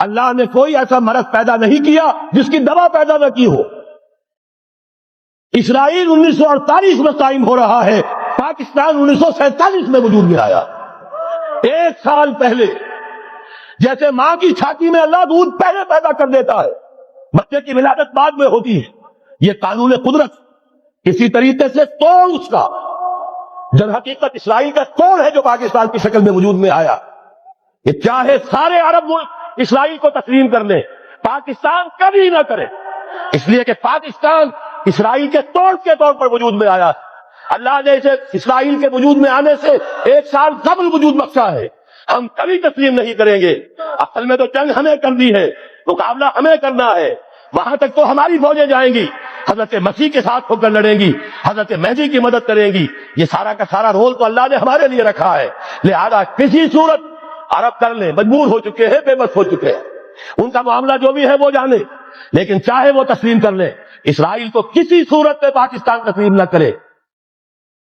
اللہ نے کوئی ایسا مرض پیدا نہیں کیا جس کی دوا پیدا نہ کی ہو۔ اسرائیل 1948 میں قائم ہو رہا ہے، پاکستان 1947 میں وجود میں آیا۔ 1 سال پہلے جیسے ماں کی چھاتی میں اللہ دودھ پہلے پیدا کر دیتا ہے، بچے کی ولادت بعد میں ہوتی ہے، یہ قانون قدرت کسی طریقے سے توڑ اس کا جب حقیقت اسرائیل کا توڑ ہے جو پاکستان کی شکل میں وجود میں آیا۔ یہ چاہے سارے عرب ملک اسرائیل کو تسلیم کر لیں، پاکستان کبھی نہ کرے، اس لیے کہ پاکستان اسرائیل کے توڑ کے طور پر وجود میں آیا۔ اللہ نے اسے اسرائیل کے وجود میں آنے سے 1 سال قبل وجود بخشا ہے، ہم کبھی تسلیم نہیں کریں گے۔ اصل میں تو جنگ ہمیں کرنی ہے، مقابلہ ہمیں کرنا ہے، وہاں تک تو ہماری فوجیں جائیں گی، حضرت مسیح کے ساتھ ہو کر لڑیں گی، حضرت مہدی کی مدد کریں گی، یہ سارا کا سارا رول تو اللہ نے ہمارے لیے رکھا ہے۔ لہذا کسی صورت عرب کر لیں، مجبور ہو چکے ہیں، بے بس ہو چکے ہیں، ان کا معاملہ جو بھی ہے وہ جانے، لیکن چاہے وہ تسلیم کر لیں، اسرائیل کو کسی صورت پہ پاکستان تسلیم نہ کرے۔